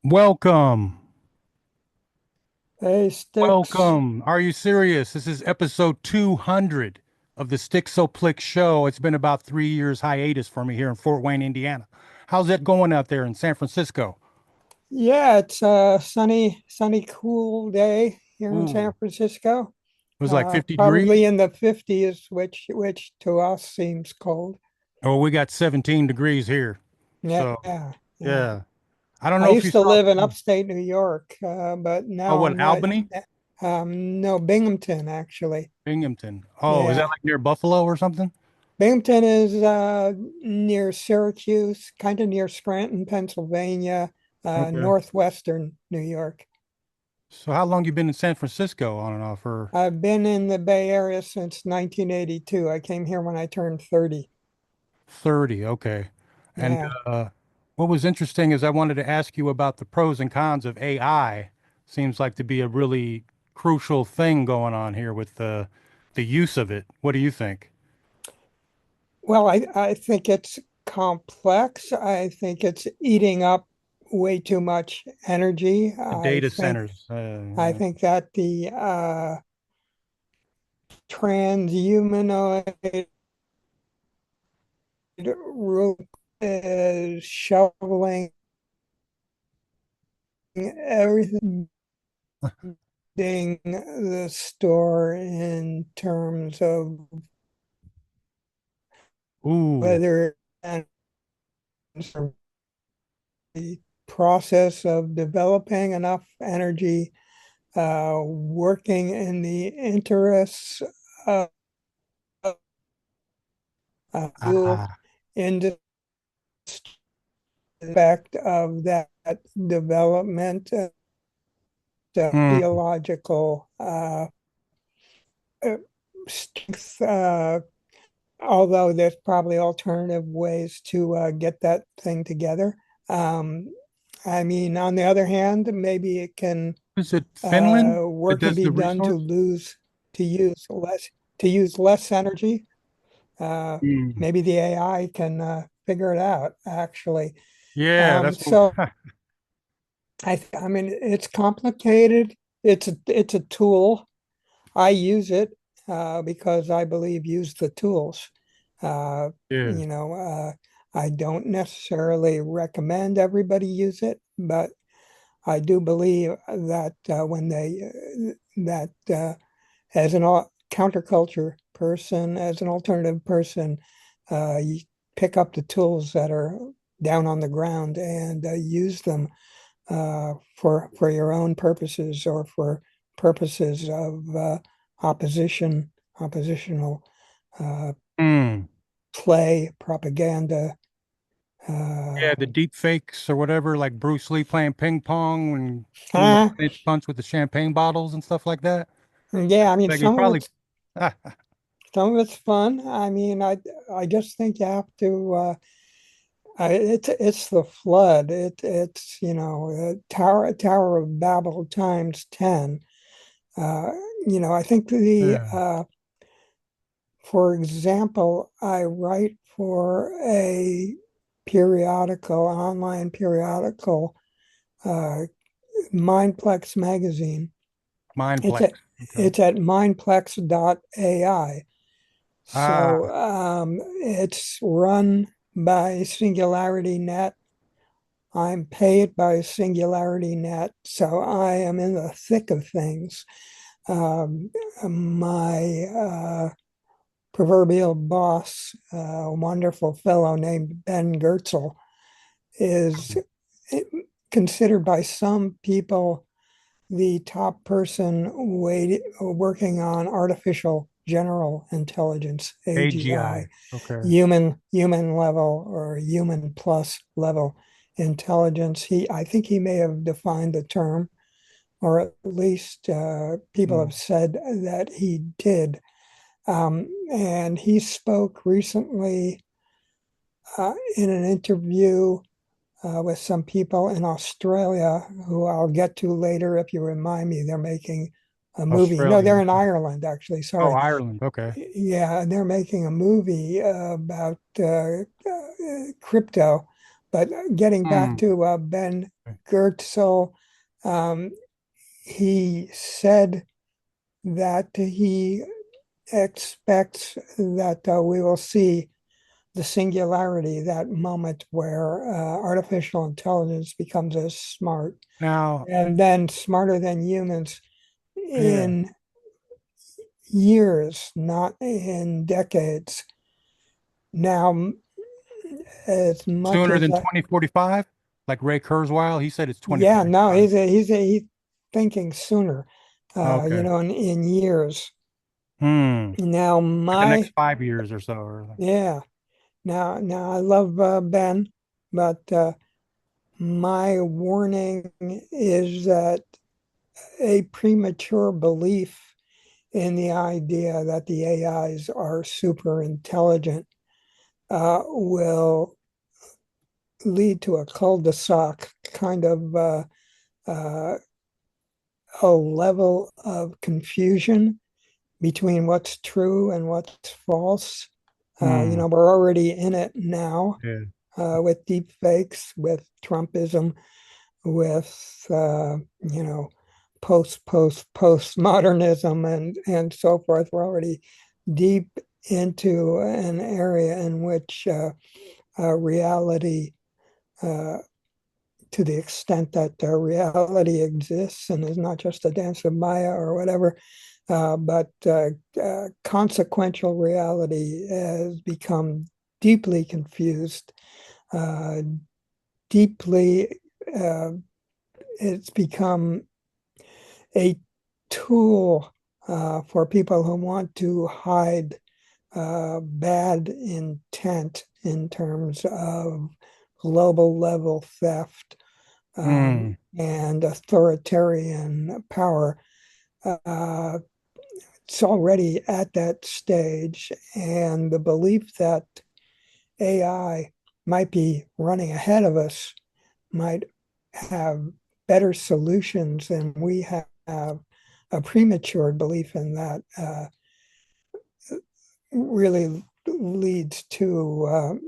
Welcome. Hey, Styx. Welcome. Are you serious? This is episode 200 of the Styxxoplix show. It's been about 3 years hiatus for me here in Fort Wayne, Indiana. How's that going out there in San Francisco? Yeah, it's a sunny, cool day here in Ooh, San Francisco. it was like 50 Probably degrees. in the 50s, which to us seems cold. Oh, we got 17 degrees here. Yeah, So, yeah, yeah. yeah. I don't I know if you used to saw, live in upstate New York, but oh, now what, I'm not. Albany? No, Binghamton, actually. Binghamton. Oh, is that Yeah, like near Buffalo or something? Binghamton is near Syracuse, kind of near Scranton, Pennsylvania, Okay. northwestern New York. So how long you been in San Francisco on and off? Or I've been in the Bay Area since 1982. I came here when I turned 30. 30, okay. And Yeah. what was interesting is I wanted to ask you about the pros and cons of AI. Seems like to be a really crucial thing going on here with the use of it. What do you think? Well, I think it's complex. I think it's eating up way too much energy. The data centers. I think that the transhumanoid group is shoveling everything the store in terms of Ooh, whether the process of developing enough energy, working in the interests of fuel ah, industry, effect of that development, mm, theological strength, although there's probably alternative ways to get that thing together. Um, I mean, on the other hand, maybe it can is it Finland that work can does be the done resource? to use less to use less energy. Uh, Mm. Maybe the AI can figure it out, actually. Yeah, that's what. So I mean, it's complicated. It's a tool. I use it because I believe use the tools. Uh, Yeah. you know, I don't necessarily recommend everybody use it, but I do believe that when they that as an counterculture person, as an alternative person, you pick up the tools that are down on the ground and use them for your own purposes or for purposes of oppositional uh, Mm. play, propaganda. Yeah, Uh, the deep fakes or whatever, like Bruce Lee playing ping pong and doing the uh, 1 inch punch with the champagne bottles and stuff like that. yeah, I mean, Like you probably. some of it's fun. I mean, I just think you have to. It's the flood. It's Tower of Babel times 10. Uh, I think Yeah. for example, I write for a periodical, an online periodical, uh, Mindplex magazine. It's Mindplex. at Okay. it's at mindplex.ai. Ah, So it's run by Singularity Net. I'm paid by Singularity Net, so I am in the thick of things. My proverbial boss, a wonderful fellow named Ben Goertzel, is considered by some people the top person working on artificial general intelligence, AGI. AGI, Okay. human level or human plus level intelligence. I think he may have defined the term, or at least people Hmm. have said that he did. And he spoke recently in an interview with some people in Australia who I'll get to later if you remind me. They're making a movie. No, Australia. they're in Okay. Ireland, actually. Oh, Sorry. Ireland. Okay. Yeah, they're making a movie about crypto, But getting back Hmm. to Ben Goertzel, um, he said that he expects that we will see the singularity, that moment where artificial intelligence becomes as smart Now, and then smarter than humans yeah, in years, not in decades. Now, as much sooner as than I, 2045, like Ray Kurzweil, he said it's yeah, no, 2045. he's thinking sooner, Okay. in years. Hmm. Now, Like the next 5 years or so. Or, yeah, now I love Ben, but my warning is that a premature belief in the idea that the AIs are super intelligent will lead to a cul-de-sac kind of uh, a level of confusion between what's true and what's false. hmm. We're already in it now Yeah. with deep fakes, with Trumpism, with post modernism and so forth. We're already deep into an area in which reality, uh, to the extent that reality exists and is not just a dance of Maya or whatever, but consequential reality has become deeply confused, uh, deeply. Uh, it's become a tool for people who want to hide bad intent in terms of global level theft Hmm. and authoritarian power. Uh, it's already at that stage, and the belief that AI might be running ahead of us, might have better solutions than we have, a premature belief in that really leads to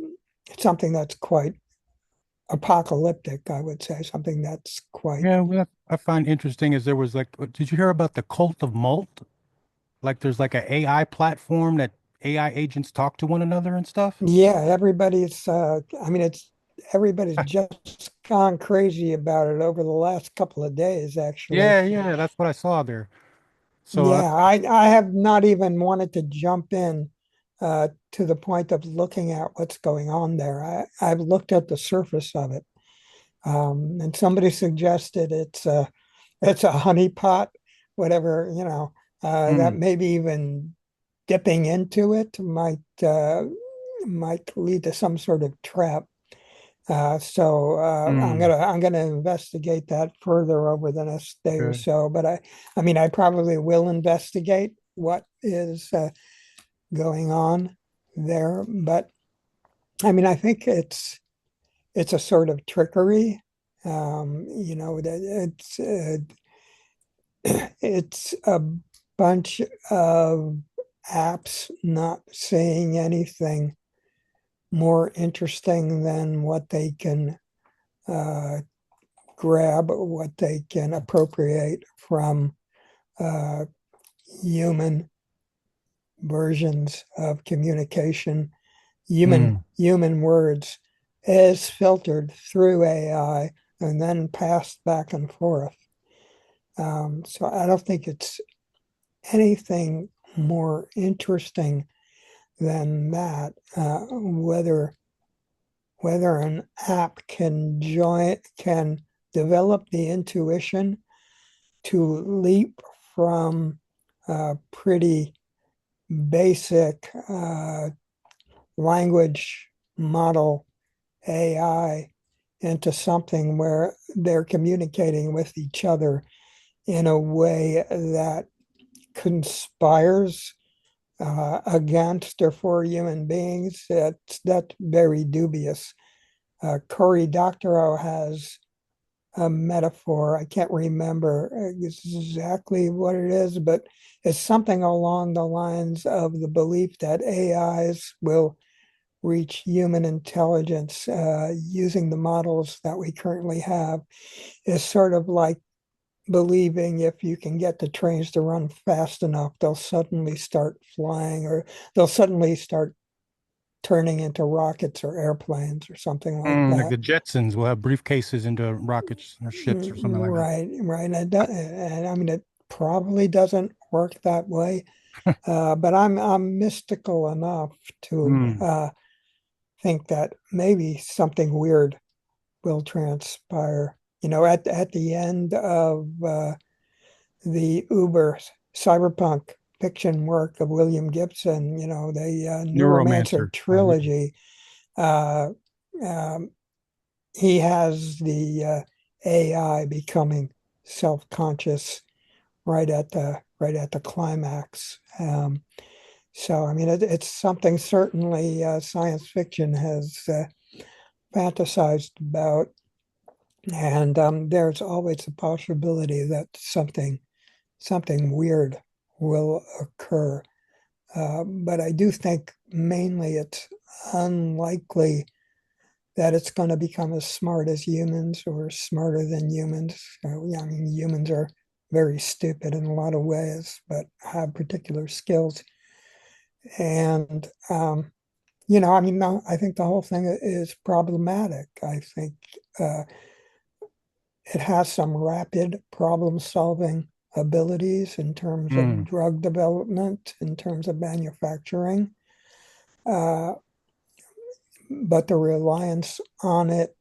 something that's quite apocalyptic, I would say, something that's quite. Yeah, what I find interesting is there was like, did you hear about the cult of Malt? Like there's like a AI platform that AI agents talk to one another and stuff. Yeah, it's everybody's just gone crazy about it over the last couple of days, actually. Yeah, yeah, that's what I saw there. So, Yeah, I have not even wanted to jump in to the point of looking at what's going on there. I've looked at the surface of it, and somebody suggested it's a honeypot, whatever, that mm, maybe even dipping into it might lead to some sort of trap. So mm, I'm gonna investigate that further over the next day or good. so. But I mean, I probably will investigate what is going on there. But I mean, I think it's a sort of trickery. That it's a bunch of apps not saying anything more interesting than what they can uh, grab, what they can appropriate from uh, human versions of communication, Mm, human words, as filtered through AI and then passed back and forth. So I don't think it's anything more interesting than that. Whether an app can develop the intuition to leap from pretty basic language model AI into something where they're communicating with each other in a way that conspires against or for human beings. That's very dubious. Cory Doctorow has a metaphor. I can't remember exactly what it is, but it's something along the lines of the belief that AIs will reach human intelligence using the models that we currently have is sort of like believing if you can get the trains to run fast enough, they'll suddenly start flying or they'll suddenly start turning into rockets or airplanes or something like Like that. the Jetsons will have briefcases into rockets or ships or something like that. Right, right. And I mean, it probably doesn't work that way, but I'm mystical enough to Mm, think that maybe something weird will transpire. At the end of the Uber cyberpunk fiction work of William Gibson, the Neuromancer Neuromancer. trilogy, uh, um, he has the AI becoming self-conscious right at the climax. So I mean, it's something certainly science fiction has fantasized about, and there's always a possibility that something weird will occur. But I do think mainly it's unlikely that it's going to become as smart as humans or smarter than humans. Yeah, I mean, humans are very stupid in a lot of ways, but have particular skills. And, I mean, no, I think the whole thing is problematic. I think uh, it has some rapid problem solving abilities in terms of mm, drug development, in terms of manufacturing. Uh, but the reliance on it,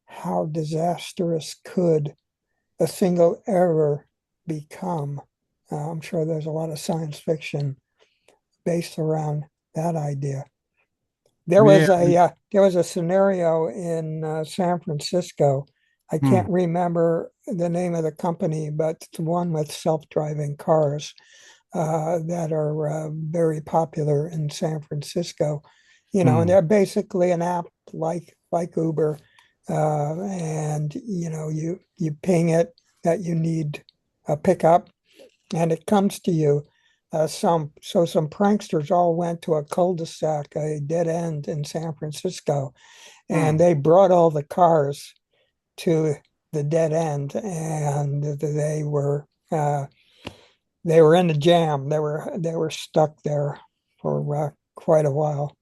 how disastrous could a single error become? I'm sure there's a lot of science fiction based around that idea. There yeah. was a scenario in San Francisco. I Mm, can't remember the name of the company, but it's the one with self-driving cars that are very popular in San Francisco. And mm, they're basically an app like Uber, and you ping it that you need a pickup, and it comes to you. Some pranksters all went to a cul-de-sac, a dead end in San Francisco, and mm. they brought all the cars to the dead end, and they were in the jam. They were stuck there for quite a while.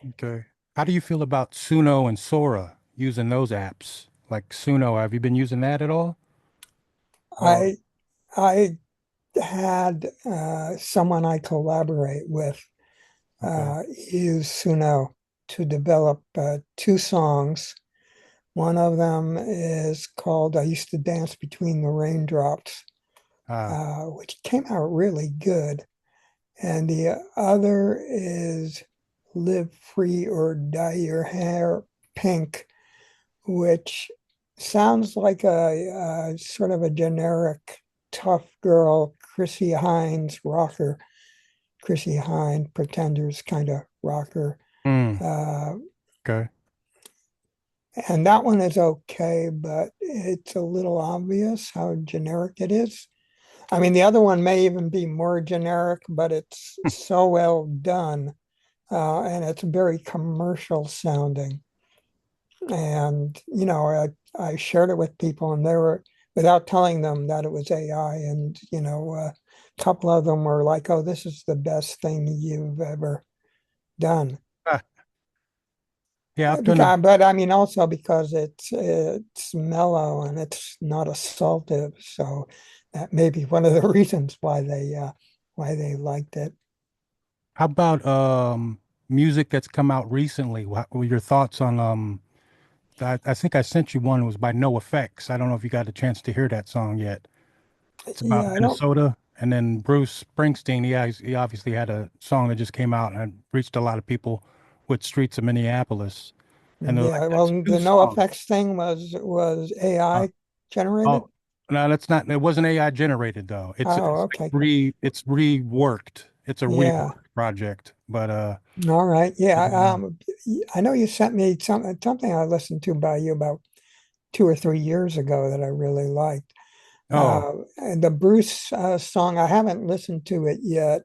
Okay. How do you feel about Suno and Sora using those apps? Like Suno, have you been using that at all? Or I I had someone I collaborate with okay. use Suno to develop two songs. One of them is called "I Used to Dance Between the Raindrops," Ah, which came out really good, and the other is "Live Free or Dye Your Hair Pink," which sounds like a sort of a generic tough girl Chrissy Hines rocker, Chrissy Hines Pretenders kind of rocker. mm, Uh, okay. and that one is okay, but it's a little obvious how generic it is. I mean, the other one may even be more generic, but it's so well done, and it's very commercial sounding. And I shared it with people, and they were without telling them that it was AI. And a couple of them were like, "Oh, this is the best thing you've ever done." Ah, yeah, I've done a But I mean, also because it's mellow and it's not assaultive, so that may be one of the reasons why they liked it. how about music that's come out recently? What were your thoughts on I think I sent you one. It was by No Effects. I don't know if you got a chance to hear that song yet. It's about Yeah, I don't. Minnesota. And then Bruce Springsteen, he obviously had a song that just came out and reached a lot of people with Streets of Minneapolis. And they're like, Yeah, well, that's two the no songs. effects thing was Uh, AI generated. oh, no, that's not, it wasn't AI generated though. Oh, It's like okay. it's reworked. It's a Yeah. reworked project. But All right. Yeah. yeah. I know you sent me something I listened to by you about 2 or 3 years ago that I really liked. Oh, And the Bruce song, I haven't listened to it yet,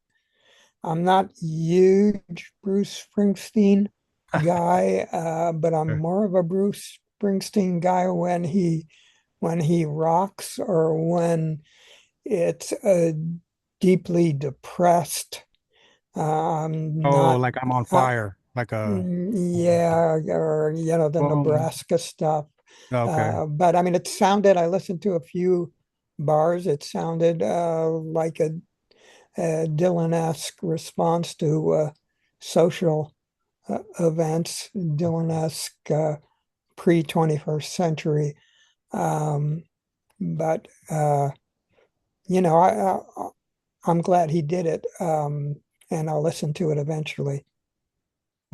I'm not huge Bruce Springsteen guy, but I'm Okay. more of a Bruce Springsteen guy when he rocks or when it's a deeply depressed. I'm Oh, not, like I'm on uh, fire, like a. yeah, or the Boom. Nebraska stuff. Okay. But I mean, it sounded. I listened to a few bars. It sounded like a Dylan-esque response to social events, Dylan-esque pre-21st century. Um, but I'm glad he did it, and I'll listen to it eventually.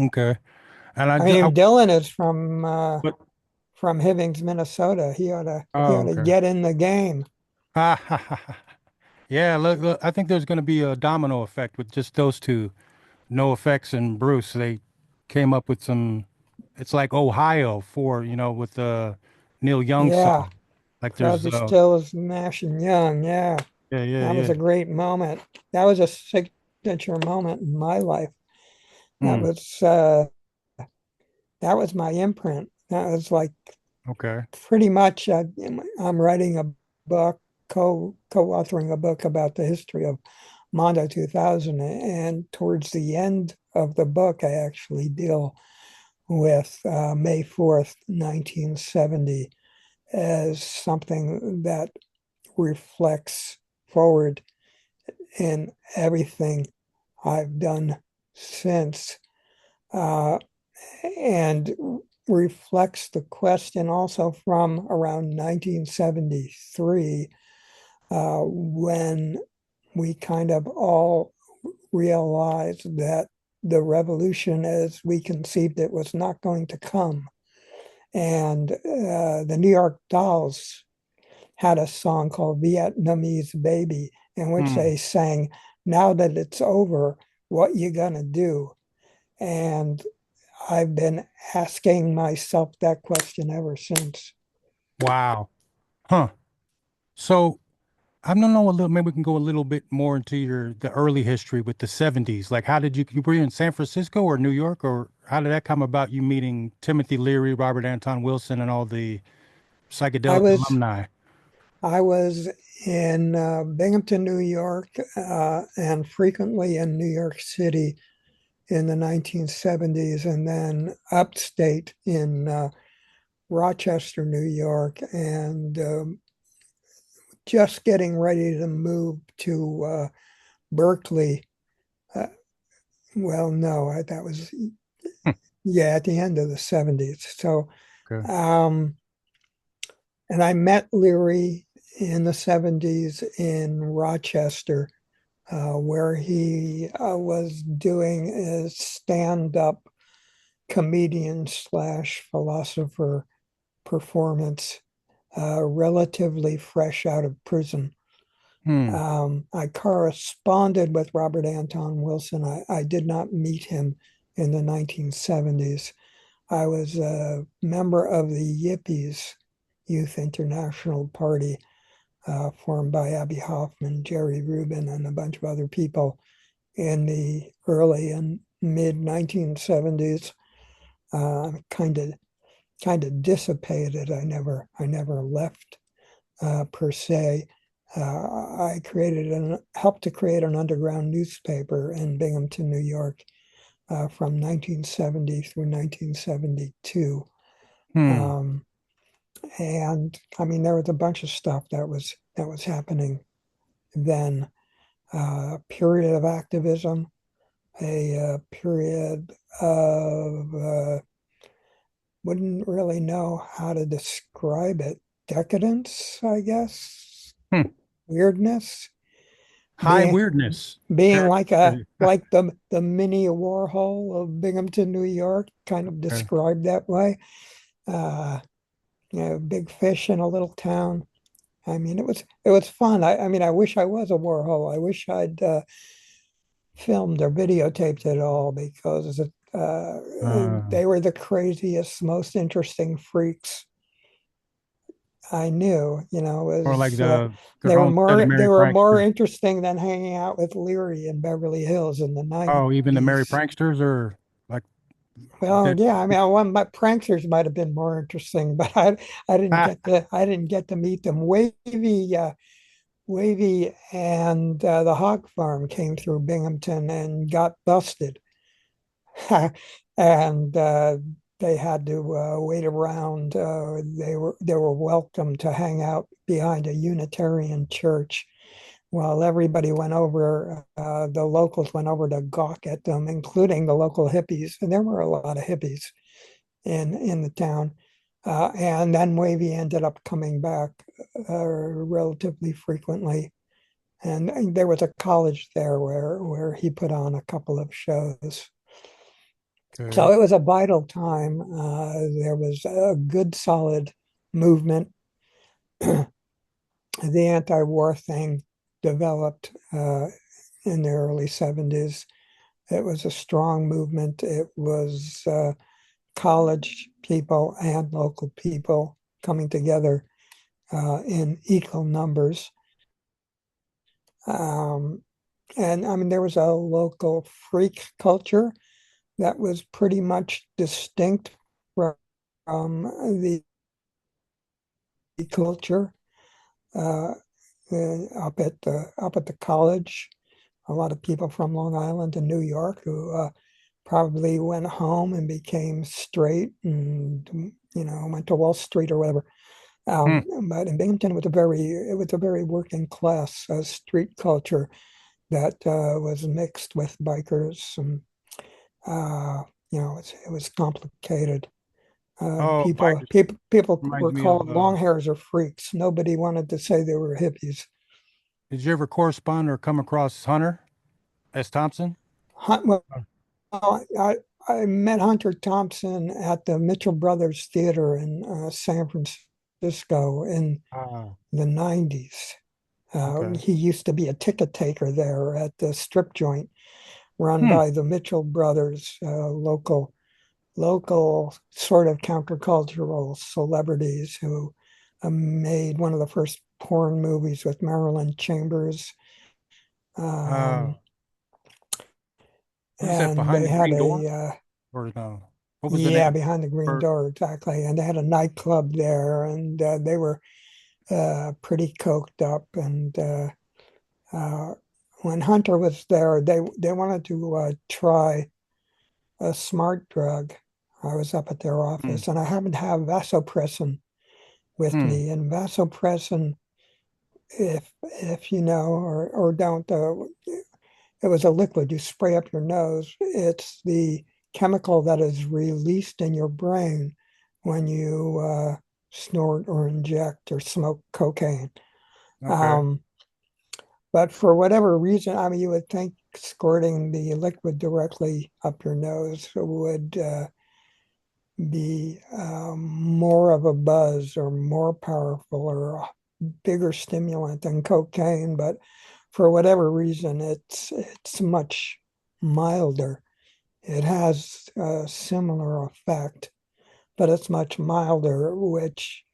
Okay. And I I just. mean, Dylan is But from Hivings, Minnesota. He oh, ought to okay. get in the game. Yeah, look, I think there's going to be a domino effect with just those two, No Effects and Bruce. They came up with some. It's like Ohio for with the Neil Young Yeah, song. Like there's Crosby, Stills, Nash and Young. Yeah, yeah, yeah, that was yeah. a great moment. That was a signature moment in my life. That Hmm. was that was my imprint. That was like Okay. pretty much. I'm writing a book, co-authoring a book about the history of Mondo 2000, and towards the end of the book, I actually deal with May 4th, 1970, as something that reflects forward in everything I've done since, uh, and reflects the question also from around 1973, when we kind of all realized that the revolution as we conceived it was not going to come. And the New York Dolls had a song called Vietnamese Baby, in which Hmm. they sang, "Now that it's over, what you gonna do?" And I've been asking myself that question ever since. Wow. Huh. So I don't know a little. Maybe we can go a little bit more into the early history with the 70s. Like, how did you were you in San Francisco or New York, or how did that come about? You meeting Timothy Leary, Robert Anton Wilson, and all the I psychedelic was alumni? I was in Binghamton, New York, and frequently in New York City in the 1970s, and then upstate in Rochester, New York, and just getting ready to move to Berkeley. Uh, well, no, that was, Hmm. yeah, at the end of the 70s. So, Okay. um, and I met Leary in the 70s in Rochester, where he was doing a stand-up comedian slash philosopher performance, relatively fresh out of prison. Hmm. I corresponded with Robert Anton Wilson. I did not meet him in the 1970s. I was a member of the Yippies Youth International Party, formed by Abby Hoffman, Jerry Rubin, and a bunch of other people in the early and mid 1970s. Kind of dissipated. I never left per se. I helped to create an underground newspaper in Binghamton, New York, from 1970 through 1972. Hmm. Um, and I mean, there was a bunch of stuff that was happening then. A period of activism, a period of wouldn't really know how to describe it. Decadence, I guess. Hmm. Weirdness. High Being weirdness. being That, like the mini Warhol of Binghamton, New York, kind of okay. described that way. Uh, big fish in a little town. I mean, it was fun. I mean, I wish I was a Warhol. I wish I'd filmed or videotaped it all because Uh, they were the craziest, most interesting freaks I knew, or like was their own set of they Merry were more Pranksters? interesting than hanging out with Leary in Beverly Hills in the Oh, even the Merry 90s. Pranksters, or like Well, did yeah, I mean, my pranksters might have been more interesting, but ah, I didn't get to meet them. Wavy and the hog farm came through Binghamton and got busted. And they had to wait around. They were welcome to hang out behind a Unitarian church while everybody went over. The locals went over to gawk at them, including the local hippies, and there were a lot of hippies in the town. And then Wavy ended up coming back relatively frequently. And there was a college there where he put on a couple of shows. So okay, it was a vital time. There was a good, solid movement. The anti-war thing developed in the early 70s. It was a strong movement. It was college people and local people coming together in equal numbers. Um, and I mean, there was a local freak culture that was pretty much distinct from the culture uh, up at the college. A lot of people from Long Island and New York who probably went home and became straight and went to Wall Street or whatever. hmm. But in Binghamton, it was a very working class street culture that was mixed with bikers, and it was complicated. Oh, bikers People reminds were me of. called long hairs or freaks. Nobody wanted to say they were hippies. Did you ever correspond or come across Hunter S. Thompson? Well, I met Hunter Thompson at the Mitchell Brothers Theater in San Francisco in Ah, the 90s. okay. He used to be a ticket taker there at the strip joint run Hmm. by the Mitchell Brothers, local sort of countercultural celebrities who made one of the first porn movies with Marilyn Chambers. Uh, Um, what is that and behind they the had green door? a Or no? What was the Yeah, name? behind the green Or door, exactly. And they had a nightclub there, and they were pretty coked up. And uh, when Hunter was there, they wanted to try a smart drug. I was up at their hmm, office, and I happened to have vasopressin with hmm. me. And vasopressin, if you know or don't, it was a liquid you spray up your nose. It's the chemical that is released in your brain when you snort or inject or smoke cocaine. Okay. Um, but for whatever reason, I mean, you would think squirting the liquid directly up your nose would be more of a buzz or more powerful or a bigger stimulant than cocaine. But for whatever reason, it's much milder. It has a similar effect, but it's much milder, which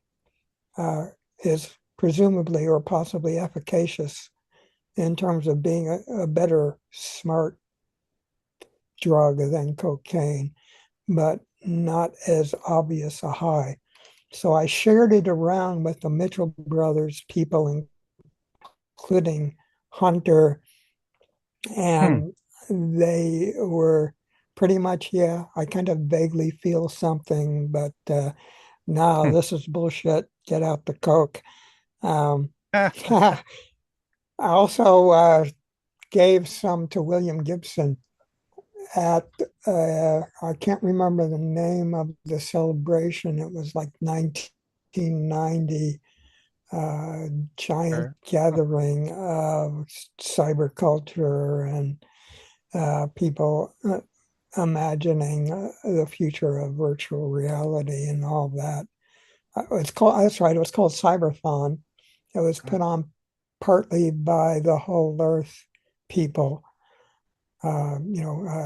uh, is presumably or possibly efficacious in terms of being a better smart drug than cocaine, but not as obvious a high. So I shared it around with the Mitchell brothers people, including Hunter, Hmm. and they were pretty much, yeah, I kind of vaguely feel something, but no, Hmm. this is bullshit. Get out the coke. Um, Ah, I also gave some to William Gibson at, I can't remember the name of the celebration. It was like 1990 giant okay. Huh. gathering of cyberculture and people imagining the future of virtual reality and all that. It's called, that's right, it was called Cyberthon. It was Ah, put on partly by the Whole Earth people,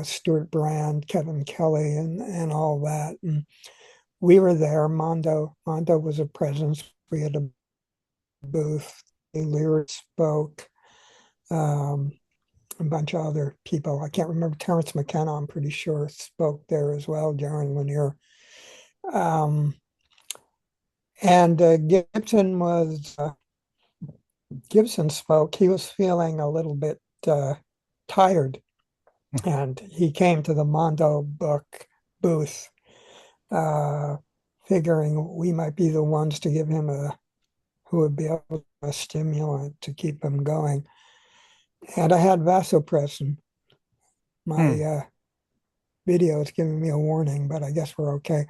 Stuart Brand, Kevin Kelly, and all that. And we were there. Mondo was a presence. We had a booth. Lyric spoke. Um, a bunch of other people. I can't remember. Terrence McKenna, I'm pretty sure, spoke there as well during Lanier. Um, and Gibson spoke. He was feeling a little bit tired, and he came to the Mondo book booth, uh, figuring we might be the ones to give him who would be able a stimulant to keep him going. And I had vasopressin. My Hmm. video is giving me a warning, but I guess we're okay.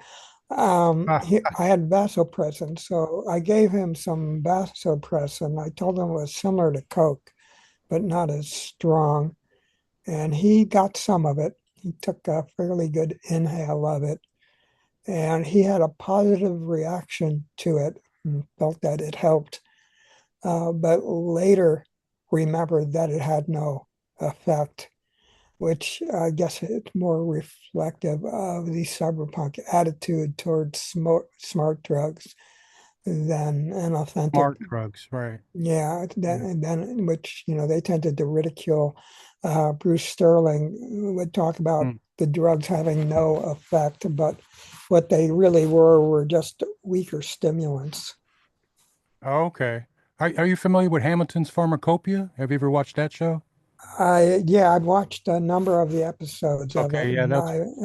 Ah, I had vasopressin, so I gave him some vasopressin. I told him it was similar to Coke, but not as strong. And he got some of it. He took a fairly good inhale of it, and he had a positive reaction to it and felt that it helped. But later remembered that it had no effect, which I guess it's more reflective of the cyberpunk attitude towards smart drugs than an authentic. smart drugs, right? Yeah, Yeah. then which they tended to ridicule. Bruce Sterling would talk about Hmm. the drugs having no effect, but what they really were just weaker stimulants. Oh, okay. Are you familiar with Hamilton's Pharmacopoeia? Have you ever watched that show? I've watched a number of the episodes of it, Okay, yeah, and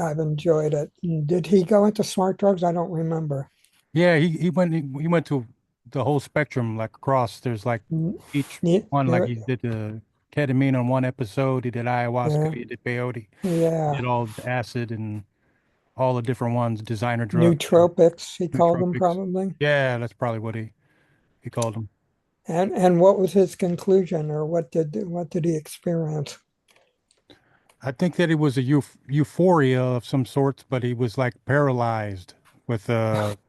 I've enjoyed it. Did he go into smart drugs? I don't remember. yeah. He went to the whole spectrum, like across. There's like Mm, each Yeah, one, like there, he did the ketamine on one episode. He did ayahuasca. yeah, He did peyote. He yeah. did all the acid and all the different ones, designer drugs, Nootropics, he called them nootropics. probably. Yeah, that's probably what he called them. And what was his conclusion, or what did he experience? I think that it was a euphoria of some sorts, but he was like paralyzed with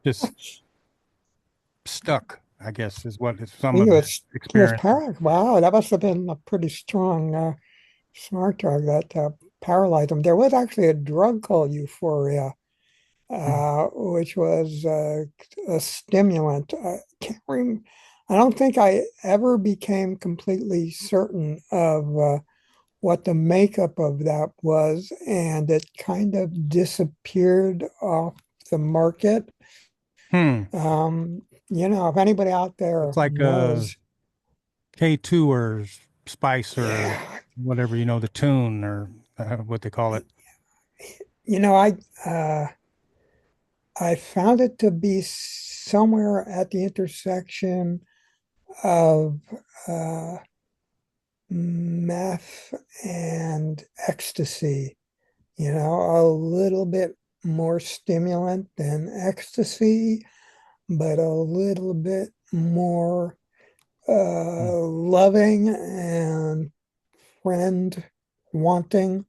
just stuck, I guess, is what is some of his He was experiences. paralyzed. Wow, that must have been a pretty strong smart drug that paralyzed him. There was actually a drug called euphoria, Mm. which was a stimulant. I don't think I ever became completely certain of what the makeup of that was, and it kind of disappeared off the market. Hmm. If anybody out It's there like knows, K2 or Spice or yeah, whatever, the tune or what they call it. you know, I uh, I found it to be somewhere at the intersection of uh, meth and ecstasy. A little bit more stimulant than ecstasy, but a little bit more Hmm. loving and friend wanting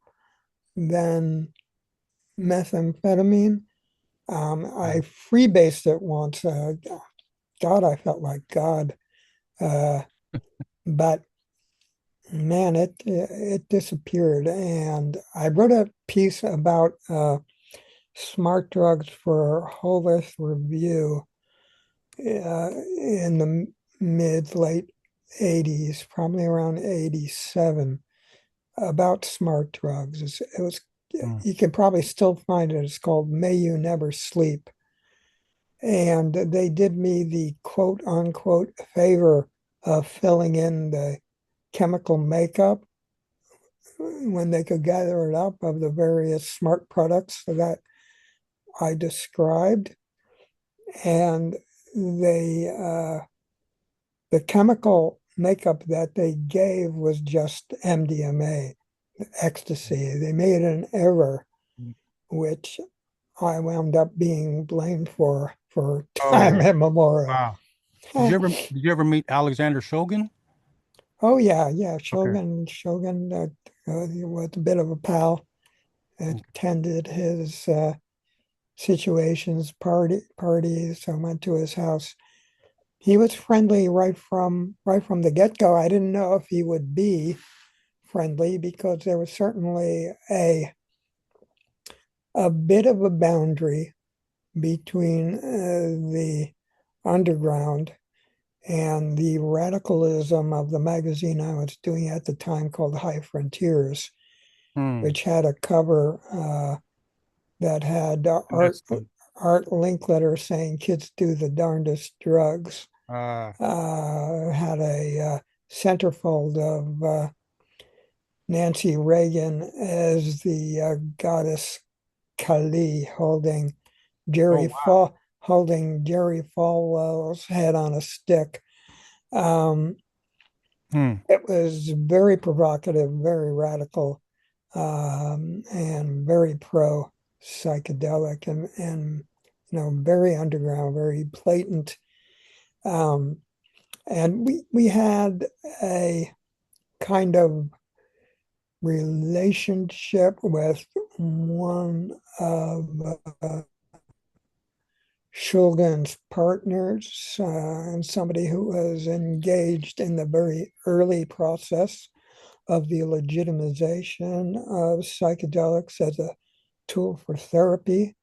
than methamphetamine. I freebased it once. God, I felt like God. Uh, but man, it disappeared. And I wrote a piece about smart drugs for Whole Earth Review in the mid late 80s, probably around 87, about smart drugs. It was Hmm. you can probably still find it. It's called May You Never Sleep. And they did me the quote unquote favor of filling in the chemical makeup when they could gather it up of the various smart products that I described. And they the chemical makeup that they gave was just MDMA, ecstasy. They made an error, which I wound up being blamed for time Oh, immemorial. wow. Did you ever meet Alexander Shogun? Oh yeah, yeah. Okay. Shogun was a bit of a pal. Attended his situations, parties. I went to his house. He was friendly right from the get-go. I didn't know if he would be friendly because there was certainly a bit of a boundary between the underground. And the radicalism of the magazine I was doing at the time called High Frontiers, Hmm. which had a cover that had And that's the Art Linkletter saying "Kids do the darndest drugs." uh Had a centerfold of Nancy Reagan as the goddess Kali oh wow. Holding Jerry Falwell's head on a stick. Um, Hmm. it was very provocative, very radical, and very pro psychedelic, and very underground, very blatant. Um, and we had a kind of relationship with one of Shulgin's partners, and somebody who was engaged in the very early process of the legitimization of psychedelics as a tool for therapy.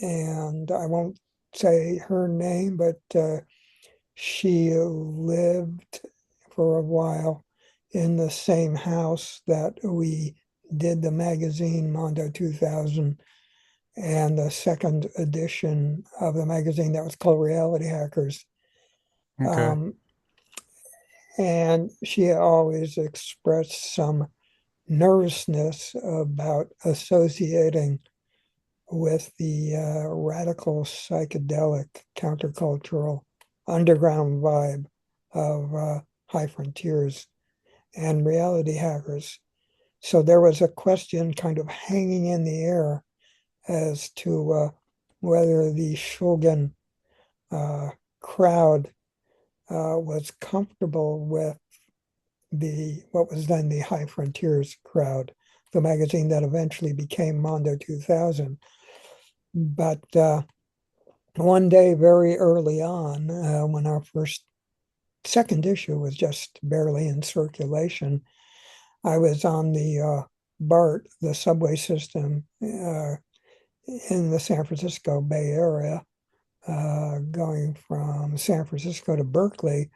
And I won't say her name, but she lived for a while in the same house that we did the magazine Mondo 2000 and the second edition of the magazine that was called Reality Hackers. Okay. Um, and she always expressed some nervousness about associating with the radical psychedelic countercultural underground vibe of High Frontiers and Reality Hackers. So there was a question kind of hanging in the air as to whether the Shulgin uh, crowd was comfortable with the what was then the High Frontiers crowd, the magazine that eventually became Mondo 2000. But one day, very early on, when our second issue was just barely in circulation, I was on the BART, the subway system in the San Francisco Bay Area, going from San Francisco to Berkeley.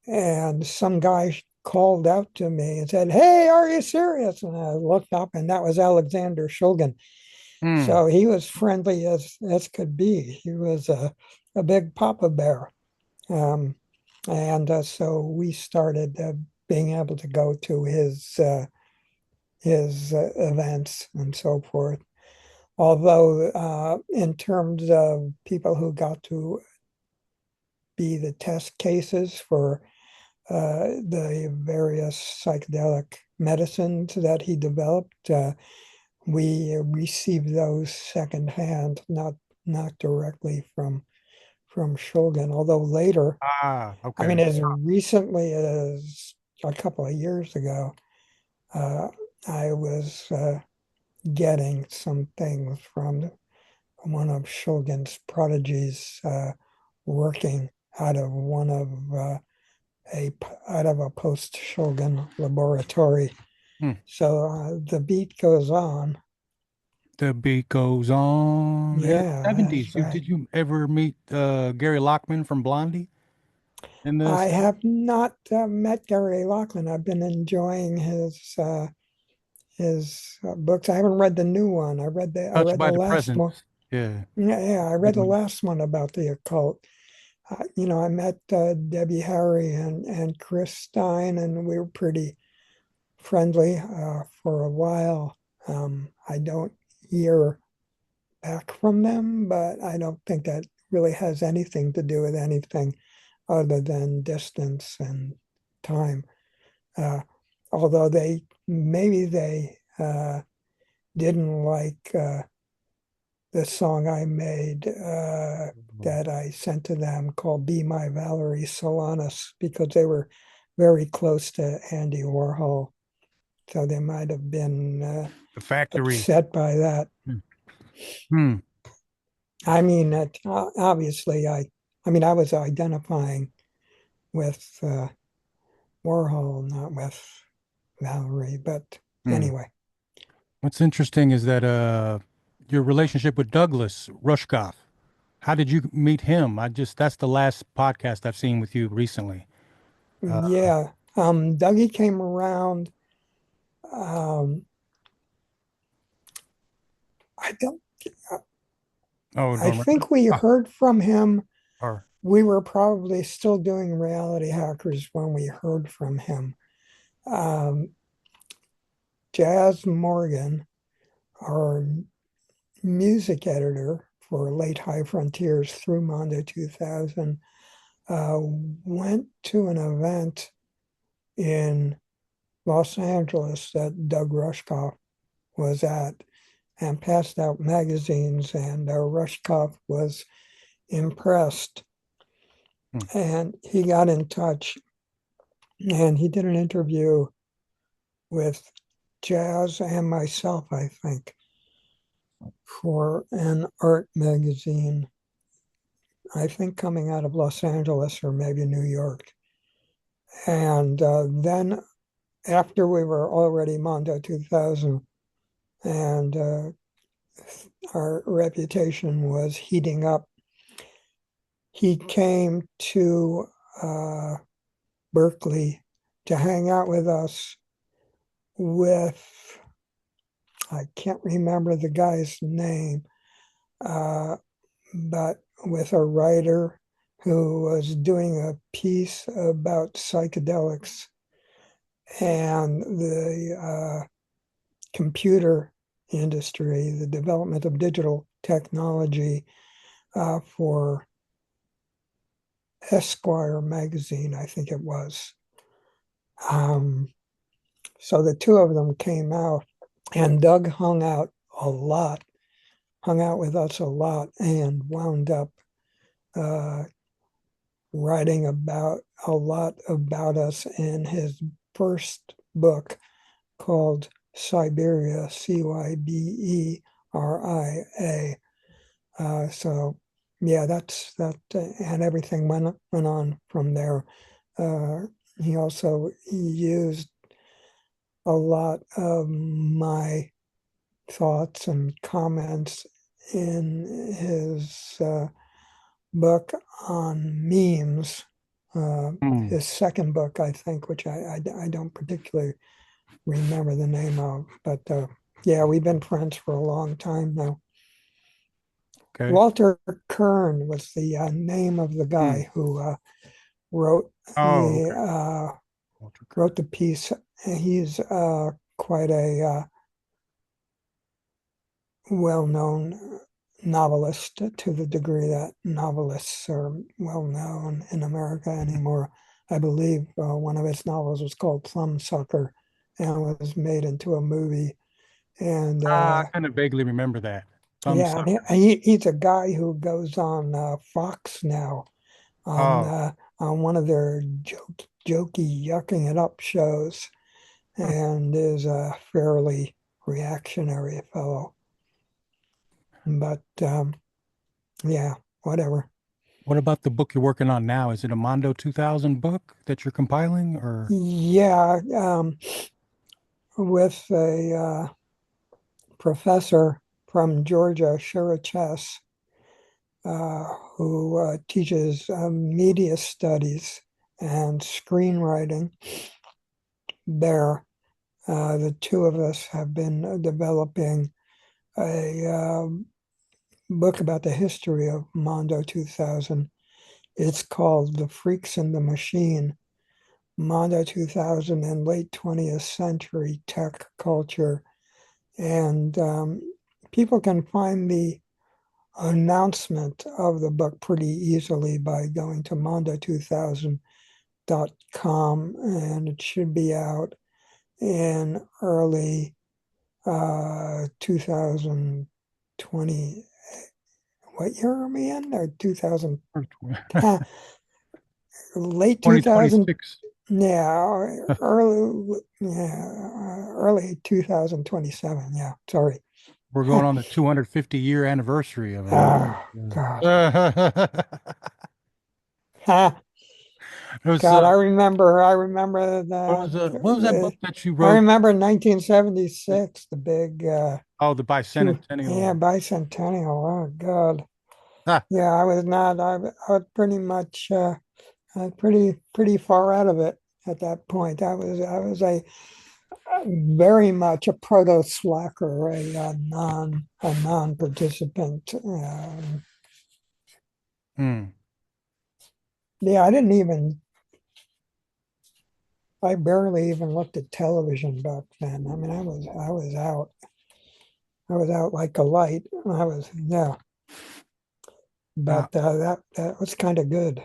And some guy called out to me and said, "Hey, are you serious?" And I looked up, and that was Alexander Shulgin. Hmm. So he was friendly as could be. He was a big papa bear. Um, and so we started being able to go to his events and so forth. Although, in terms of people who got to be the test cases for the various psychedelic medicines that he developed, we received those secondhand, not directly from Shulgin. Although later, Ah, I mean, okay. as recently as a couple of years ago, uh, I was getting some things from one of Shulgin's prodigies, working out of one of a out of a post Shulgin laboratory. Hmm. So the beat goes on. The beat goes on. In the Yeah, that's 70s, right. did you ever meet Gary Lockman from Blondie in the I 70s? have not met Gary Lachlan. I've been enjoying his books. I haven't read the new one. I Touched read the by the last one. Presence. Yeah. Yeah, I read Good the one. last one about the occult. I met Debbie Harry and Chris Stein, and we were pretty friendly for a while. I don't hear back from them, but I don't think that really has anything to do with anything other than distance and time. Uh, Although maybe they didn't like the song I made that I sent to them called "Be My Valerie Solanas" because they were very close to Andy Warhol, so they might have been The Factory. upset by that. Hmm. Hmm. I mean, obviously, I mean, I was identifying with Warhol, not with Valerie, but Hmm. anyway. What's interesting is that your relationship with Douglas Rushkoff. How did you meet him? That's the last podcast I've seen with you recently. Uh, Yeah. Dougie came around. Um, I don't, oh, I don't remember. think we Oh, heard from him. or, We were probably still doing Reality Hackers when we heard from him. Um, Jazz Morgan, our music editor for Late High Frontiers through Mondo 2000, uh, went to an event in Los Angeles that Doug Rushkoff was at and passed out magazines, and Rushkoff was impressed. hmm, And he got in touch and he did an interview with Jazz and myself, I think, for an art magazine, I think coming out of Los Angeles or maybe New York. And then after we were already Mondo 2000 and our reputation was heating up, he came to Berkeley to hang out with us with, I can't remember the guy's name, uh, but with a writer who was doing a piece about psychedelics and the computer industry, the development of digital technology for Esquire magazine, I think it was. Um, so the two of them came out, and Doug hung out with us a lot, and wound up uh, writing about a lot about us in his first book called Cyberia, Cyberia. So yeah, that's that, and everything went on from there. Uh, he also used a lot of my thoughts and comments in his book on memes. Uh, hmm, his second book, I think, which I don't particularly remember the name of, but yeah, we've been friends for a long time now. okay. Walter Kern was the name of the Hmm. guy who wrote Oh, the okay. Walter Kerr. wrote the piece. He's quite a well-known novelist to the degree that novelists are well-known in America anymore. I believe one of his novels was called Thumbsucker and was made into a movie. And I kind of vaguely remember that. yeah, and Thumbsucker. he's a guy who goes on Fox now Oh, on one of their jokey yucking it up shows, huh. and is a fairly reactionary fellow. But yeah, whatever. What about the book you're working on now? Is it a Mondo 2000 book that you're compiling or? Yeah, with a professor from Georgia, Shiraches, who teaches media studies and screenwriting there. The two of us have been developing a book about the history of Mondo 2000. It's called The Freaks in the Machine, Mondo 2000 and Late 20th Century Tech Culture. And people can find the announcement of the book pretty easily by going to mondo2000.com, and it should be out in early 2020. What year are we in? Or 2000, late 2000, 2026. yeah, early 2027. Yeah, sorry. We're going on the 250-year anniversary of it. Oh, Yeah. God. It was God, I remember what was that book that you I wrote? remember 1976, the big Oh, the two, bicentennial. yeah, bicentennial. Oh God. Ah, Yeah, I was not. I was pretty much pretty far out of it at that point. I was a very much a proto slacker, a non-participant. hmm. Yeah, I didn't even. I barely even looked at television back then. I mean, I was out. I was out like a light. I was yeah, Now, but that was kind of good.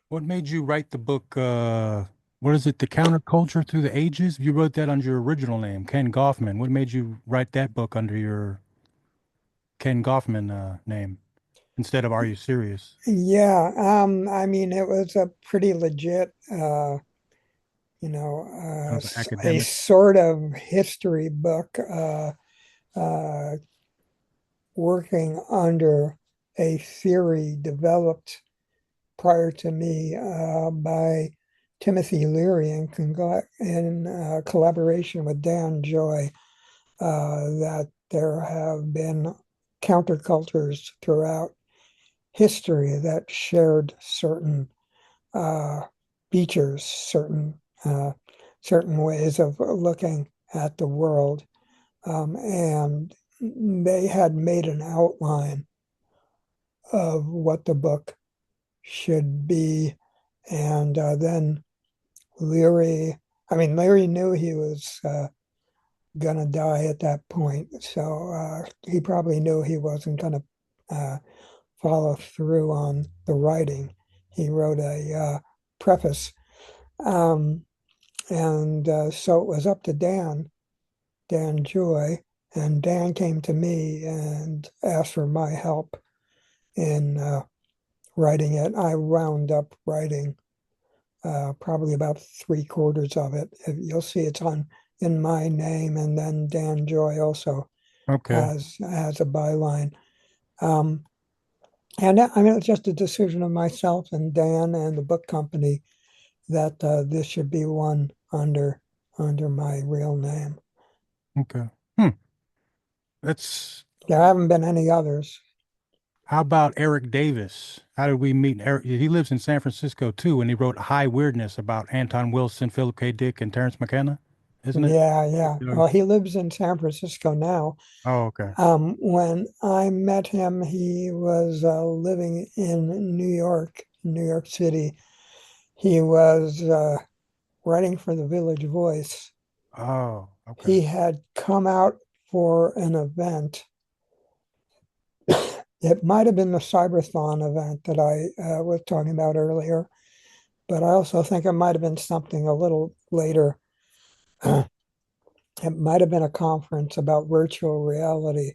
what made you write the book? What is it? The Counterculture Through the Ages? You wrote that under your original name, Ken Goffman. What made you write that book under your Ken Goffman name instead of Are You Serious? Yeah, I mean, it was a pretty legit, Kind of an a academic. sort of history book, uh, working under a theory developed prior to me by Timothy Leary in collaboration with Dan Joy, that there have been countercultures throughout history that shared certain uh, features, uh, certain ways of looking at the world, and they had made an outline of what the book should be, and then Leary. I mean, Leary knew he was gonna die at that point, so he probably knew he wasn't gonna uh, follow through on the writing. He wrote a preface. Um, And so it was up to Dan Joy, and Dan came to me and asked for my help in writing it. I wound up writing probably about three-quarters of it. You'll see it's on in my name, and then Dan Joy also Okay. has a byline. Um, and I mean, it's just a decision of myself and Dan and the book company that this should be one under my real name. Okay. Hmm. That's There haven't been any others. How about Eric Davis? How did we meet Eric? He lives in San Francisco too, and he wrote High Weirdness about Anton Wilson, Philip K. Dick, and Terrence McKenna, isn't it? Yeah, yeah. Yeah. Well, he lives in San Francisco now. Oh, okay. When I met him, he was living in New York City. He was writing for the Village Voice. Oh, okay. He had come out for an event. It might have been the Cyberthon event that I was talking about earlier, but I also think it might have been something a little later. It might have been a conference about virtual reality.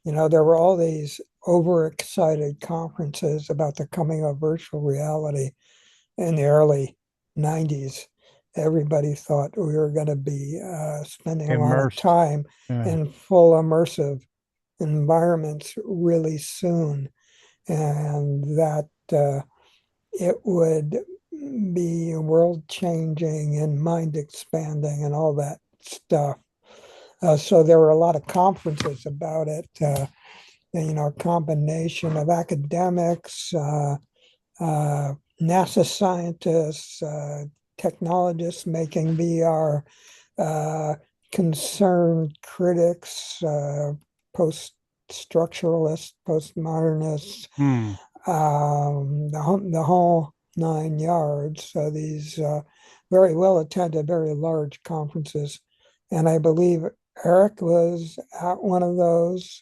You know, there were all these overexcited conferences about the coming of virtual reality in the early 90s. Everybody thought we were going to be spending a lot of Immersed. time Yeah. in full immersive environments really soon, and that it would be world changing and mind expanding and all that stuff. So there were a lot of conferences about it. A combination of academics, uh, NASA scientists, technologists making VR, uh, concerned critics, post-structuralists, postmodernists, Hmm. the whole nine yards. So these very well attended, very large conferences. And I believe Eric was at one of those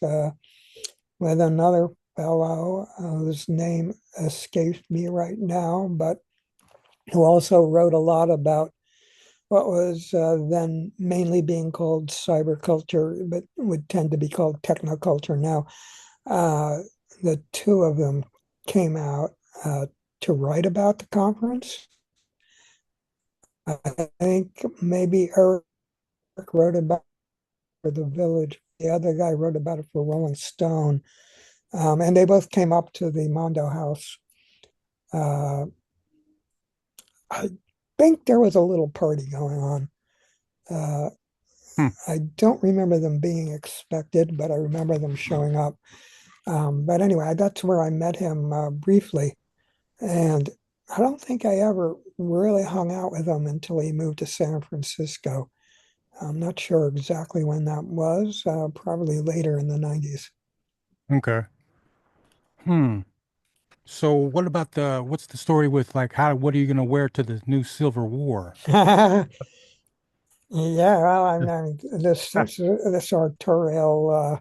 with another fellow whose name escapes me right now, but who also wrote a lot about what was then mainly being called cyberculture, but would tend to be called technoculture now. Uh, the two of them came out to write about the conference. I think maybe Eric wrote about it for The Village. The other guy wrote about it for Rolling Stone. And they both came up to the Mondo House. Uh, I think there was a little party going on. Uh, Hmm. I don't remember them being expected, but I remember them showing up. But anyway, that's where I met him briefly. And I don't think I ever really hung out with him until he moved to San Francisco. I'm not sure exactly when that was, probably later in the 90s. Okay. Hmm. So what about what's the story with like what are you gonna wear to the new Civil War? Yeah, well, I mean, the sartorial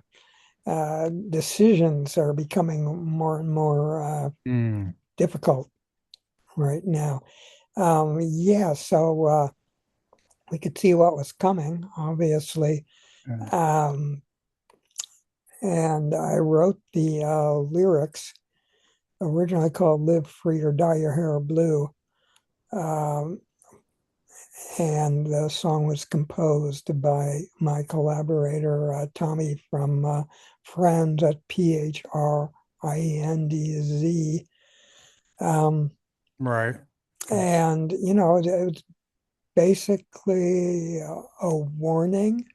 decisions are becoming more and more Hmm. difficult right now. Yeah, so we could see what was coming, obviously. Uh, Um, and I wrote the lyrics, originally called Live Free or Die Your Hair Blue. Um, and the song was composed by my collaborator, Tommy from Friends at PHRINDZ. Um, right. and, it was basically a warning.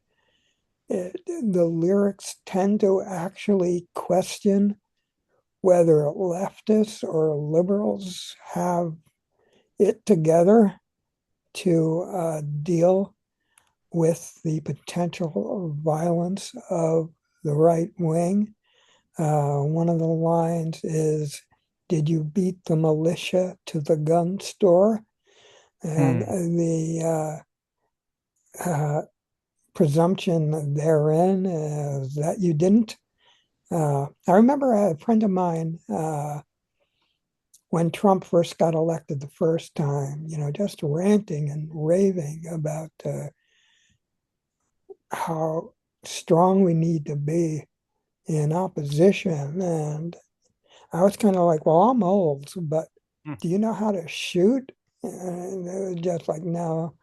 The lyrics tend to actually question whether leftists or liberals have it together to deal with the potential violence of the right wing. One of the lines is, "Did you beat the militia to the gun store?" And Hmm. the presumption therein is that you didn't. I remember a friend of mine when Trump first got elected the first time, just ranting and raving about how strong we need to be in opposition. And I was kind of like, well, I'm old, but Hmm. do you know how to shoot? And it was just like, no.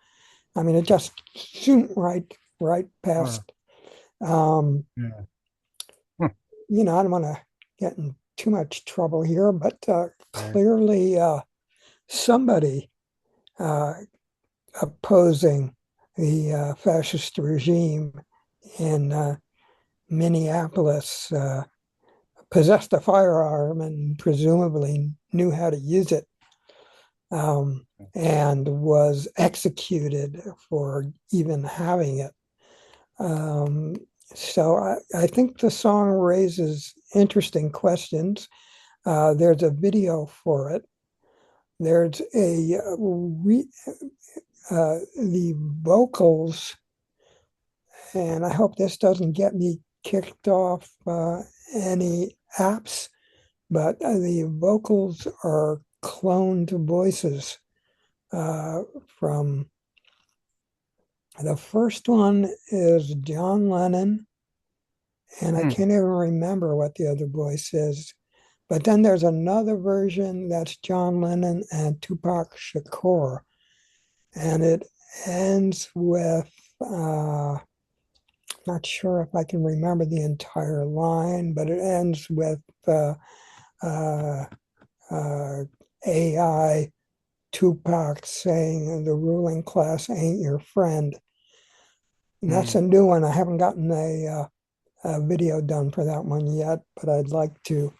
I mean, it just shoot right Uh, past. Um, yeah. Huh. I don't want to get in too much trouble here, but Right. clearly somebody uh, opposing the fascist regime in Minneapolis possessed a firearm and presumably knew how to use it, um, and was executed for even having it. Um, so I think the song raises interesting questions. There's a video for it. There's the vocals, and I hope this doesn't get me kicked off any apps, but the vocals are cloned voices from the first one is John Lennon, and I Hmm. can't even remember what the other voice is. But then there's another version that's John Lennon and Tupac Shakur, and it ends with not sure if I can remember the entire line, but it ends with uh, uh, AI Tupac saying the ruling class ain't your friend. And that's Hmm. a new one. I haven't gotten a video done for that one yet, but I'd like to.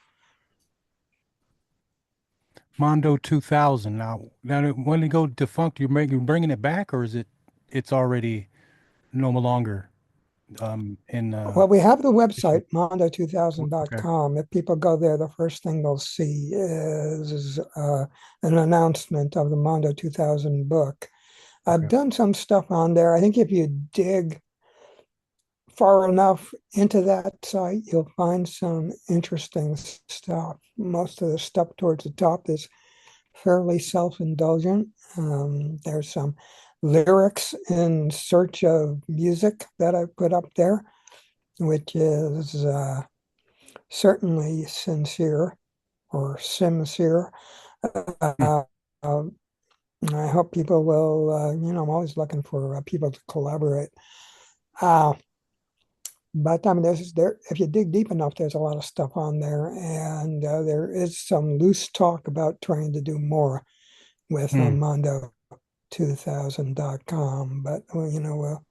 Mondo 2000. Now when it go defunct, you're bringing it back, or is it's already no longer in Well, we have the issue? website, Okay. mondo2000.com. If people go there, the first thing they'll see is an announcement of the Mondo 2000 book. I've Okay. done some stuff on there. I think if you dig far enough into that site, you'll find some interesting stuff. Most of the stuff towards the top is fairly self-indulgent. There's some lyrics in search of music that I put up there, which is certainly sincere or sincere. Hmm. Uh, uh, I hope people will, I'm always looking for people to collaborate. Uh, but I mean, if you dig deep enough, there's a lot of stuff on there, and there is some loose talk about trying to do more with Hmm. Mondo2000.com. But we'll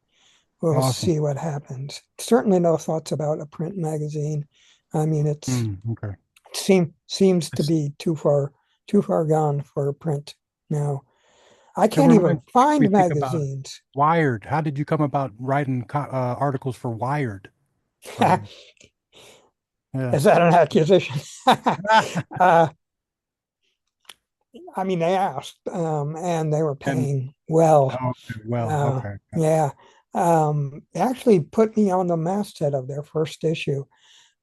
Awesome. see what happens. Certainly, no thoughts about a print magazine. I mean, Okay. seems to It's, be too far gone for print now. I it can't even makes me find think about magazines. Wired. How did you come about writing articles for Wired? Or yeah. Is that an accusation? uh, I mean, they asked, and they were And paying well. okay, well, okay. Yeah. They actually put me on the masthead of their first issue,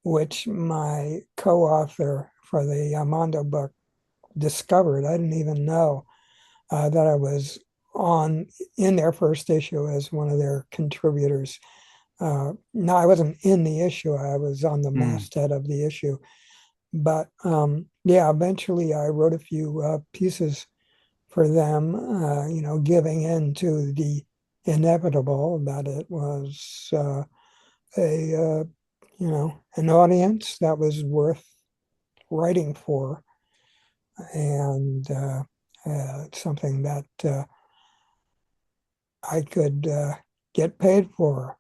which my co-author for the Mondo book discovered. I didn't even know that I was on in their first issue as one of their contributors. No, I wasn't in the issue. I was on the Hmm. masthead of the issue. But yeah, eventually I wrote a few pieces for them, giving in to the inevitable that it was an audience that was worth writing for, and something that I could get paid for.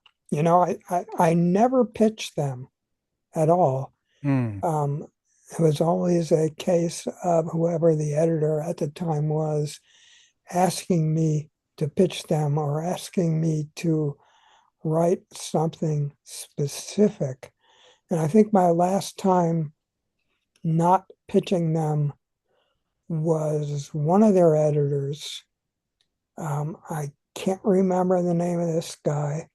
I never pitched them at all. Hmm. Um, it was always a case of whoever the editor at the time was asking me to pitch them or asking me to write something specific. And I think my last time not pitching them was one of their editors. I can't remember the name of this guy,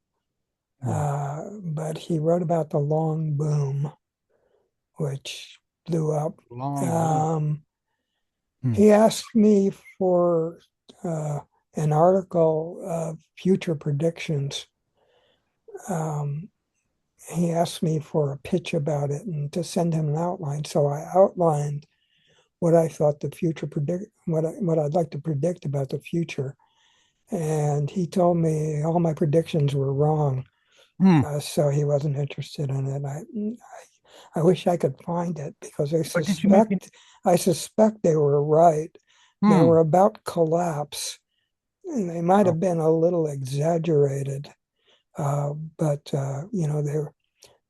Hmm. but he wrote about the long boom, which blew up. Long boom. Um, Hmm. he asked me for uh, an article of future predictions. Um, he asked me for a pitch about it and to send him an outline. So I outlined what I thought the future predict, what I'd like to predict about the future, and he told me all my predictions were wrong. Hmm. So he wasn't interested in it. I wish I could find it because But did you make any? I suspect they were right. They Hmm. were about collapse, and they might Oh, have been a little exaggerated, but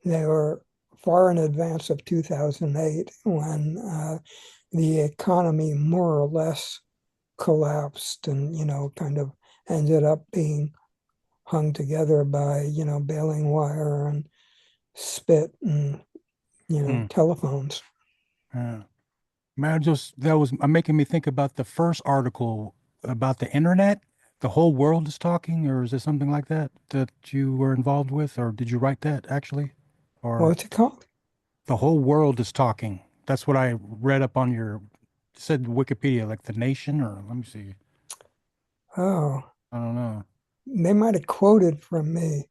they were far in advance of 2008 when the economy more or less collapsed and kind of ended up being hung together by baling wire and spit and hmm. telephones. Yeah. Man, just that was making me think about the first article about the internet. The whole world is talking, or is it something like that that you were involved with, or did you write that actually? Or What's it called? the whole world is talking. That's what I read up on your said Wikipedia, like the nation, or let me see. Oh, I don't know. they might have quoted from me.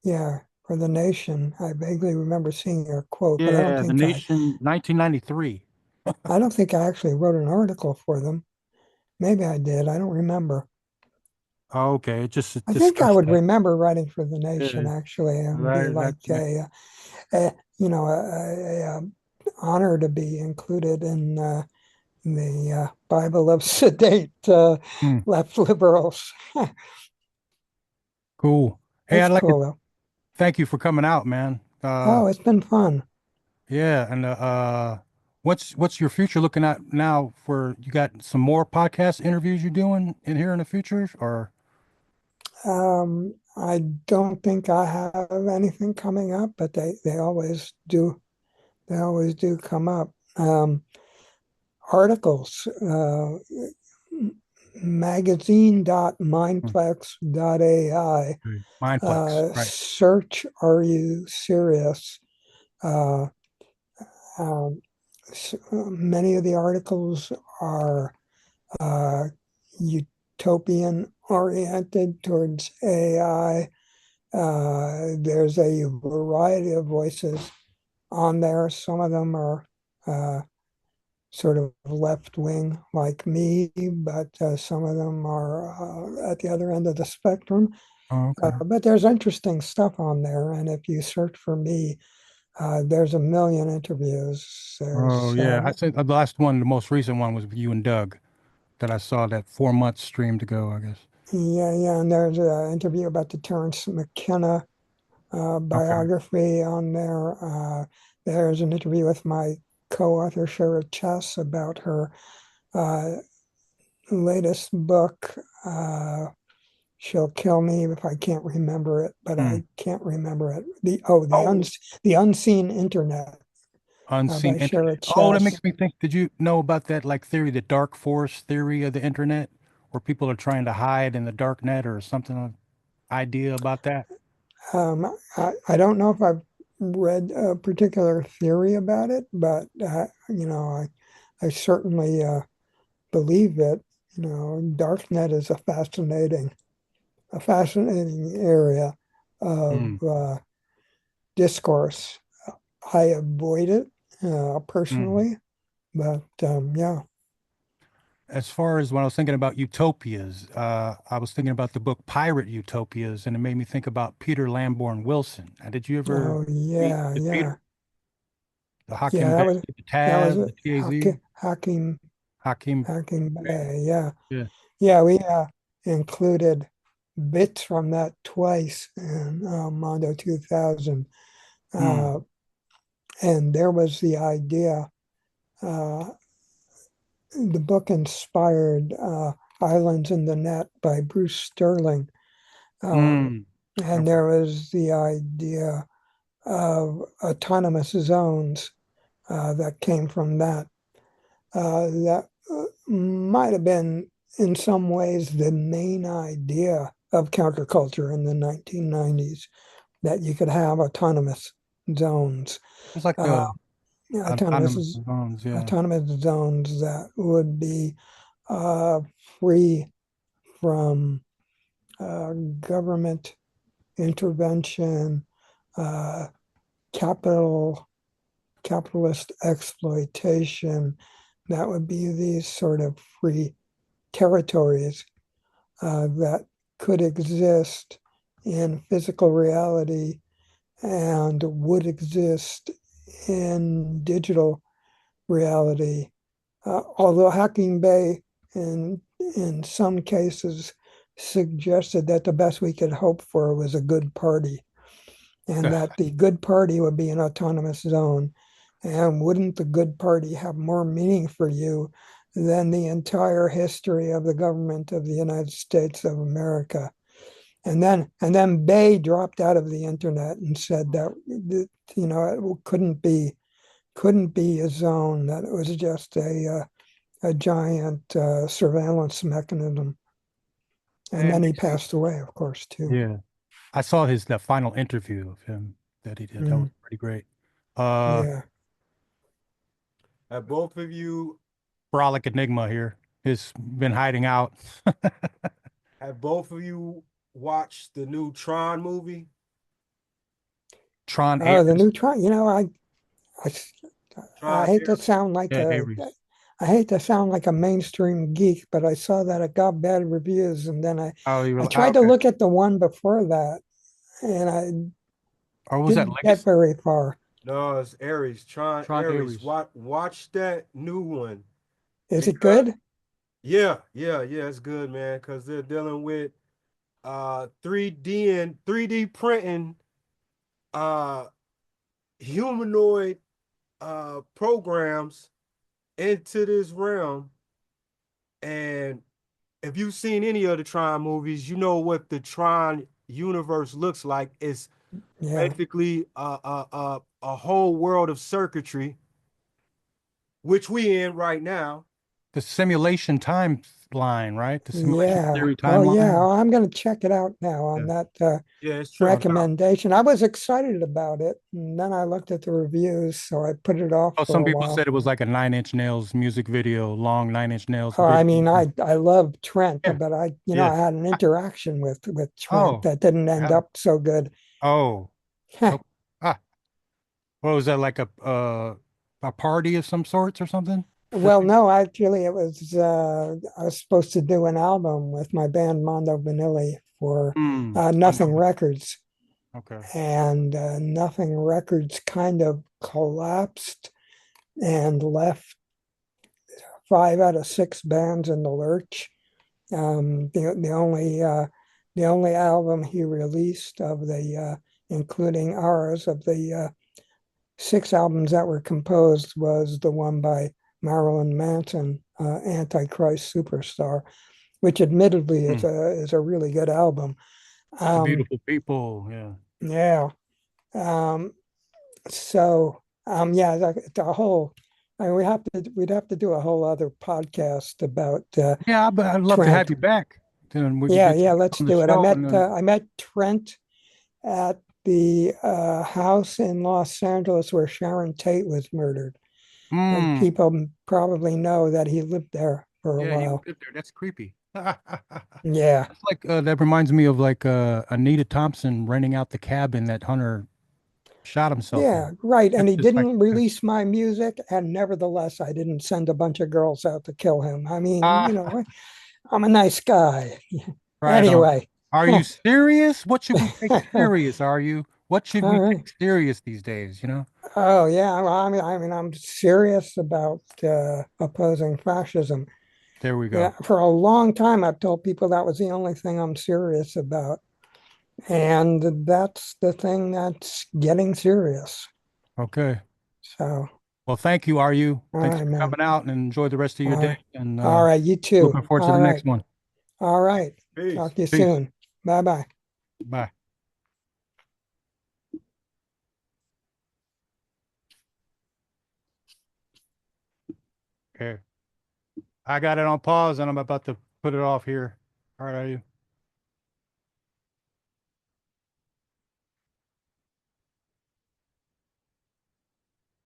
Yeah, for the nation. I vaguely remember seeing a quote, but Yeah, the nation, 1993. I don't think I actually wrote an article for them. Maybe I did. I don't remember. Oh, okay, it just I think I discussed would that. remember writing for the nation. Yeah, Actually, it would be right. like a honor to be included in the Bible of sedate Hmm, left liberals. cool. Hey, It's I'd like to cool though. thank you for coming out, man. Oh, it's been fun. Yeah, and what's your future looking at now? For you got some more podcast interviews you're doing in here in the future, or I don't think I have anything coming up, but they always do. They always do come up. Articles, Hmm, magazine.mindplex.ai. okay. Mindplex, right? Search Are You Serious? Uh, um, Many of the articles are uh, utopian oriented towards AI. There's a variety of voices on there. Some of them are uh, sort of left wing like me, but some of them are at the other end of the spectrum. Oh, okay. But there's interesting stuff on there. And if you search for me, there's a million interviews. Oh, There's, yeah. I think the last one, the most recent one, was with you and Doug that I saw that 4 months streamed ago, I guess. yeah, yeah. And there's an interview about the Terrence McKenna Okay. biography on there. There's an interview with my co-author Shara Chess about her uh, latest book. She'll kill me if I can't remember it, but Hmm. I can't remember it. The Unseen Internet Unseen by internet. Shara Oh, that Chess. makes me think. Did you know about that like theory, the dark force theory of the internet, where people are trying to hide in the dark net or something? Idea about that? I don't know if I've read a particular theory about it, but I certainly believe it. Darknet is a fascinating area of Hmm. discourse. I avoid it Hmm. personally, but yeah. As far as when I was thinking about utopias, I was thinking about the book Pirate Utopias, and it made me think about Peter Lamborn Wilson. Did you ever Oh read yeah, the Peter, yeah, the yeah. Hakim Bey, the That was Tab, it. the TAZ, Hakim? Hacking Bay. Yeah, Yeah. yeah. We included bits from that twice in Mondo 2000. Hmm. Uh, and there was the idea. Uh, the book inspired Islands in the Net by Bruce Sterling. Um, Hmm. and Okay. there was the idea of autonomous zones that came from that. That might have been, in some ways, the main idea of counterculture in the 1990s, that you could have zones, It's like uh, autonomous autonomous zones. Yeah. autonomous zones that would be uh, free from government intervention, uh, capital capitalist exploitation. That would be these sort of free territories that could exist in physical reality and would exist in digital reality. Although Hacking Bay, in some cases, suggested that the best we could hope for was a good party, and that the good party would be an autonomous zone. And wouldn't the good party have more meaning for you than the entire history of the government of the United States of America? And then Bay dropped out of the internet and said that it couldn't be a zone, that it was just a giant surveillance mechanism. And And it then he makes me, passed away, of course, too. yeah. I saw the final interview of him that he did. That was Mm, pretty great. Uh, yeah. Have both of you Frolic Enigma here. He's been hiding out. have both of you watched the new Tron movie? Tron The Ares. neutron. I, I Tron hate to Ares. sound like Yeah, a Ares. I hate to sound like a mainstream geek, but I saw that it got bad reviews, and then I Oh, you I were, tried to okay. look at the one before that, and I Or was that didn't get Legacy? very far. No, it's Ares. Tron Tron Ares. Ares. Watch that new one Is it because good? yeah, it's good, man. Because they're dealing with 3D and 3D printing uh humanoid programs into this realm. And if you've seen any of the Tron movies, you know what the Tron universe looks like. It's Yeah, basically a whole world of circuitry, which we in right now. The simulation timeline, right? The simulation yeah. theory Oh, yeah. timeline. Oh, I'm going to check it out now Yeah. on that Yeah, it's Tron. recommendation. I was excited about it, and then I looked at the reviews, so I put it off Oh, for some a people while. said it was like a Nine Inch Nails music video, long Nine Inch Nails Oh, I mean, video. I love Trent, Yeah, but yeah. I had an interaction with Trent Oh, that didn't end yeah. up so good. Oh, oh. Ah, what was that like a party of some sorts or something? That Well, no, actually, it was I was supposed to do an album with my band Mondo Vanilli for Nothing Unknown. Records, Okay. and Nothing Records kind of collapsed and left 5 out of 6 bands in the lurch. The only album he released of the including ours. Of the 6 albums that were composed, was the one by Marilyn Manson, Antichrist Superstar, which admittedly Hmm. is a really good album. The Um, beautiful people. Yeah. yeah. Um, so yeah, the whole. I mean, we'd have to do a whole other podcast about Yeah, but I'd love to have Trent. you back. Then we could Yeah, get you yeah, let's on the do it. show and then. I met Trent at the house in Los Angeles where Sharon Tate was murdered. Mm, People probably know that he lived there for a yeah, he while. lived there. That's creepy. Yeah, That's like that reminds me of like Anita Thompson renting out the cabin that Hunter shot himself yeah, in. right. And That's he just like didn't release my music, and nevertheless, I didn't send a bunch of girls out to kill him. I mean, ah, I'm a nice guy. right on. Anyway, Are you all serious? What should we take serious? Are you? What should we right. take serious these days? Oh yeah, well, I'm serious about opposing fascism. There we Yeah, go. for a long time, I've told people that was the only thing I'm serious about. And that's the thing that's getting serious. Okay. So, Well, thank you. Are you? all Thanks right, for man. coming out and enjoy the rest of All your day. right. And All right. You too. looking forward to All the next right. one. All right. Peace. Talk to you Peace. soon. Bye bye. Bye. Okay. I got it on pause and I'm about to put it off here. All right, are you?